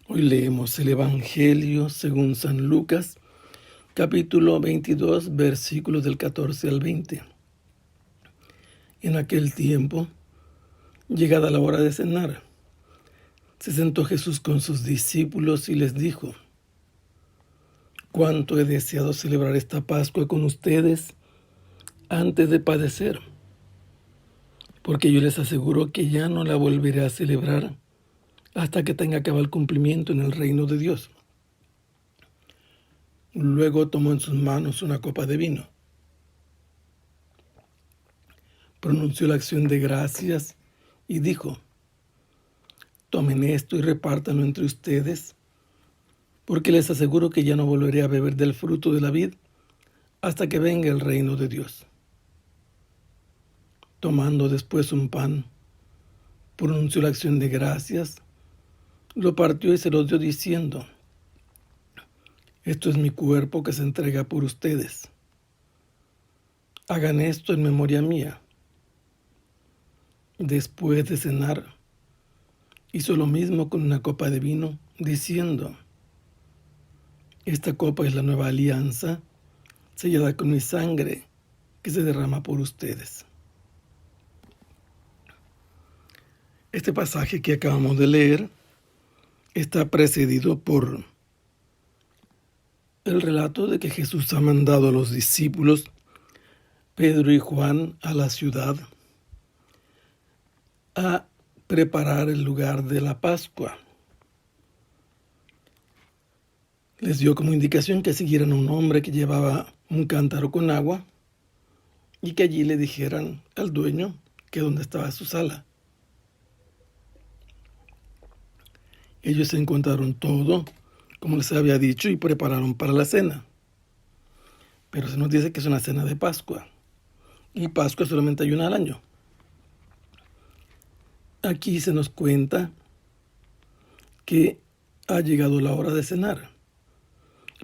Hoy leemos el Evangelio según San Lucas, capítulo 22, versículos del 14 al 20. En aquel tiempo, llegada la hora de cenar, se sentó Jesús con sus discípulos y les dijo: «Cuánto he deseado celebrar esta Pascua con ustedes antes de padecer, porque yo les aseguro que ya no la volveré a celebrar hasta que tenga cabal cumplimiento en el reino de Dios». Luego tomó en sus manos una copa de vino, pronunció la acción de gracias y dijo: «Tomen esto y repártanlo entre ustedes, porque les aseguro que ya no volveré a beber del fruto de la vid hasta que venga el reino de Dios». Tomando después un pan, pronunció la acción de gracias, lo partió y se lo dio diciendo: «Esto es mi cuerpo que se entrega por ustedes. Hagan esto en memoria mía». Después de cenar, hizo lo mismo con una copa de vino, diciendo: «Esta copa es la nueva alianza, sellada con mi sangre, que se derrama por ustedes». Este pasaje que acabamos de leer está precedido por el relato de que Jesús ha mandado a los discípulos Pedro y Juan a la ciudad a preparar el lugar de la Pascua. Les dio como indicación que siguieran a un hombre que llevaba un cántaro con agua y que allí le dijeran al dueño que dónde estaba su sala. Ellos encontraron todo como les había dicho y prepararon para la cena. Pero se nos dice que es una cena de Pascua, y Pascua solamente hay una al año. Aquí se nos cuenta que ha llegado la hora de cenar.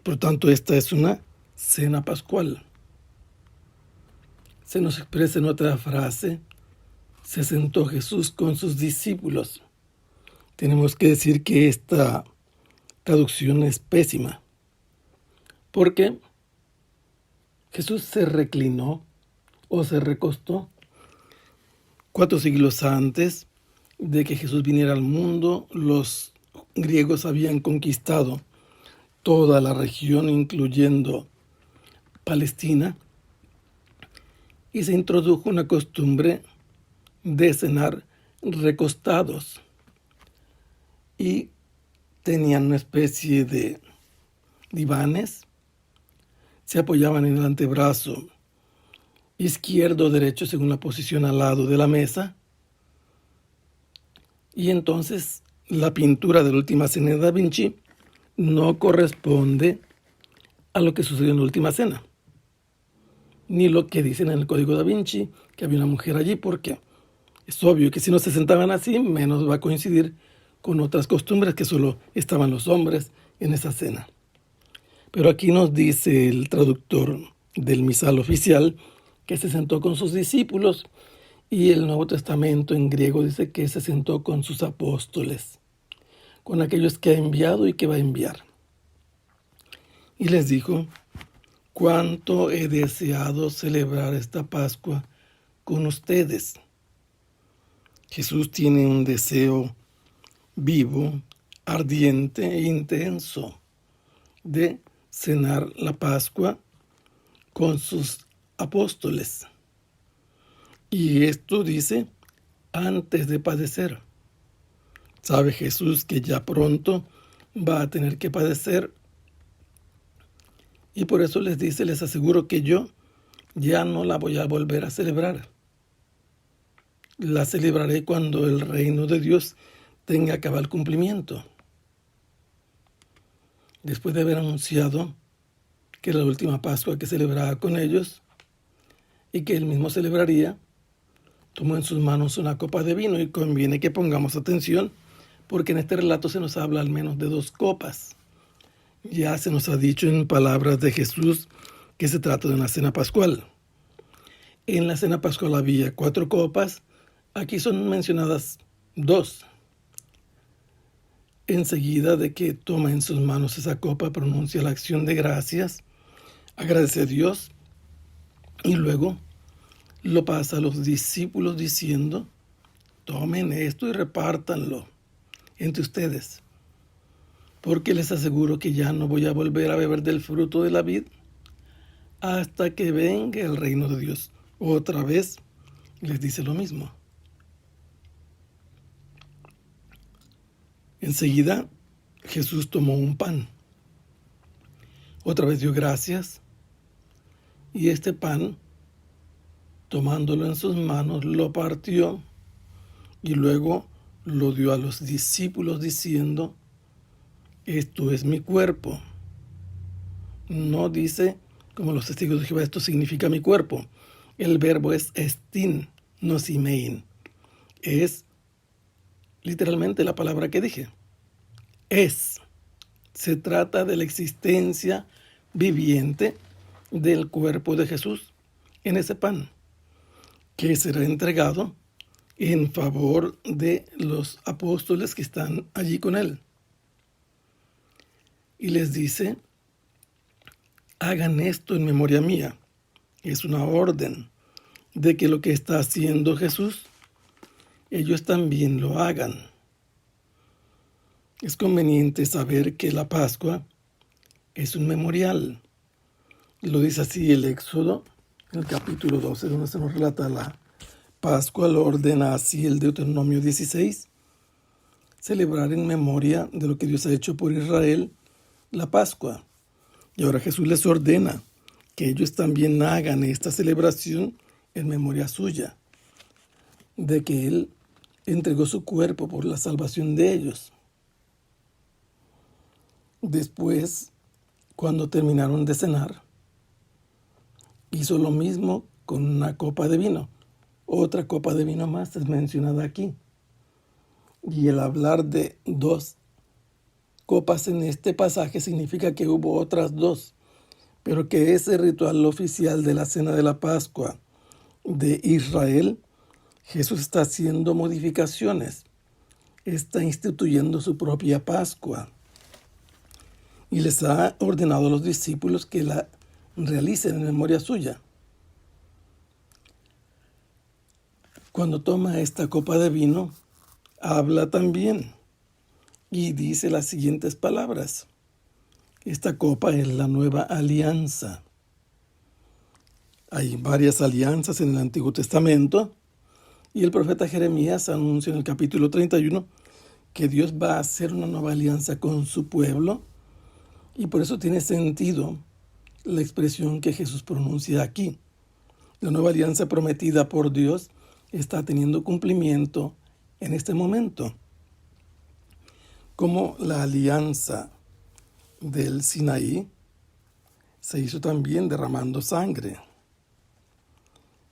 Por tanto, esta es una cena pascual. Se nos expresa en otra frase: se sentó Jesús con sus discípulos. Tenemos que decir que esta traducción es pésima, porque Jesús se reclinó o se recostó. 4 siglos antes de que Jesús viniera al mundo, los griegos habían conquistado toda la región, incluyendo Palestina, y se introdujo una costumbre de cenar recostados, y tenían una especie de divanes, se apoyaban en el antebrazo izquierdo o derecho según la posición al lado de la mesa, y entonces la pintura de la Última Cena de Da Vinci no corresponde a lo que sucedió en la Última Cena, ni lo que dicen en el Código Da Vinci, que había una mujer allí, porque es obvio que si no se sentaban así, menos va a coincidir con otras costumbres que solo estaban los hombres en esa cena. Pero aquí nos dice el traductor del misal oficial que se sentó con sus discípulos, y el Nuevo Testamento en griego dice que se sentó con sus apóstoles, con aquellos que ha enviado y que va a enviar. Y les dijo: «Cuánto he deseado celebrar esta Pascua con ustedes». Jesús tiene un deseo vivo, ardiente e intenso de cenar la Pascua con sus apóstoles. Y esto dice antes de padecer. Sabe Jesús que ya pronto va a tener que padecer, y por eso les dice: les aseguro que yo ya no la voy a volver a celebrar. La celebraré cuando el reino de Dios tenga cabal cumplimiento. Después de haber anunciado que era la última Pascua que celebraba con ellos y que él mismo celebraría, tomó en sus manos una copa de vino, y conviene que pongamos atención porque en este relato se nos habla al menos de 2 copas. Ya se nos ha dicho en palabras de Jesús que se trata de una cena pascual. En la cena pascual había 4 copas, aquí son mencionadas 2. enseguida de que toma en sus manos esa copa, pronuncia la acción de gracias, agradece a Dios y luego lo pasa a los discípulos diciendo: tomen esto y repártanlo entre ustedes, porque les aseguro que ya no voy a volver a beber del fruto de la vid hasta que venga el reino de Dios. Otra vez les dice lo mismo. Enseguida Jesús tomó un pan, otra vez dio gracias, y este pan, tomándolo en sus manos, lo partió y luego lo dio a los discípulos diciendo: esto es mi cuerpo. No dice, como los testigos de Jehová, esto significa mi cuerpo. El verbo es estin, no simein. Es literalmente la palabra que dije. Es. Se trata de la existencia viviente del cuerpo de Jesús en ese pan, que será entregado en favor de los apóstoles que están allí con él. Y les dice: hagan esto en memoria mía. Es una orden de que lo que está haciendo Jesús, ellos también lo hagan. Es conveniente saber que la Pascua es un memorial. Lo dice así el Éxodo, en el capítulo 12, donde se nos relata la Pascua. Lo ordena así el Deuteronomio 16. Celebrar en memoria de lo que Dios ha hecho por Israel la Pascua. Y ahora Jesús les ordena que ellos también hagan esta celebración en memoria suya, de que Él entregó su cuerpo por la salvación de ellos. Después, cuando terminaron de cenar, hizo lo mismo con una copa de vino. Otra copa de vino más es mencionada aquí. Y el hablar de dos copas en este pasaje significa que hubo otras dos, pero que ese ritual oficial de la cena de la Pascua de Israel, Jesús está haciendo modificaciones, está instituyendo su propia Pascua y les ha ordenado a los discípulos que la realicen en memoria suya. Cuando toma esta copa de vino, habla también y dice las siguientes palabras: esta copa es la nueva alianza. Hay varias alianzas en el Antiguo Testamento y el profeta Jeremías anuncia en el capítulo 31 que Dios va a hacer una nueva alianza con su pueblo, y por eso tiene sentido la expresión que Jesús pronuncia aquí. La nueva alianza prometida por Dios está teniendo cumplimiento en este momento. Como la alianza del Sinaí se hizo también derramando sangre.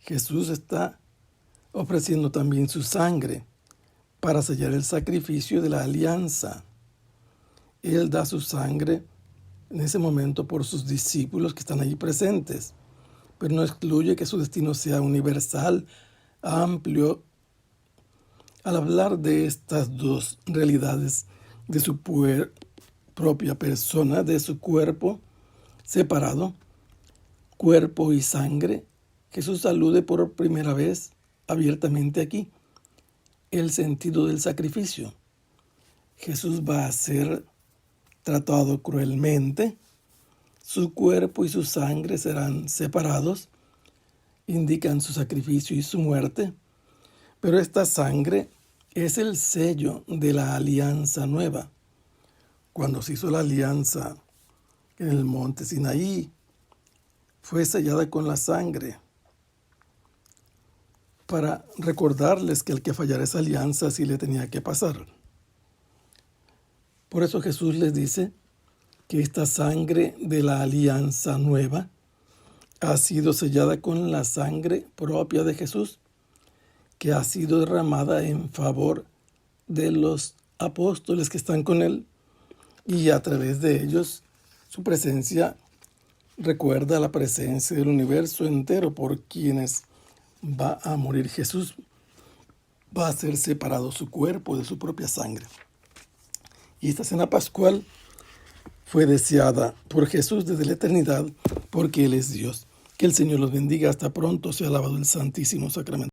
Jesús está ofreciendo también su sangre para sellar el sacrificio de la alianza. Él da su sangre en ese momento por sus discípulos que están allí presentes, pero no excluye que su destino sea universal, amplio. Al hablar de estas dos realidades de su propia persona, de su cuerpo separado, cuerpo y sangre, Jesús alude por primera vez abiertamente aquí el sentido del sacrificio. Jesús va a ser tratado cruelmente, su cuerpo y su sangre serán separados, indican su sacrificio y su muerte, pero esta sangre es el sello de la alianza nueva. Cuando se hizo la alianza en el monte Sinaí, fue sellada con la sangre para recordarles que el que fallara esa alianza sí le tenía que pasar. Por eso Jesús les dice que esta sangre de la alianza nueva ha sido sellada con la sangre propia de Jesús, que ha sido derramada en favor de los apóstoles que están con él, y a través de ellos su presencia recuerda la presencia del universo entero por quienes va a morir Jesús. Va a ser separado su cuerpo de su propia sangre. Y esta cena pascual fue deseada por Jesús desde la eternidad porque Él es Dios. Que el Señor los bendiga. Hasta pronto. Sea alabado el Santísimo Sacramento.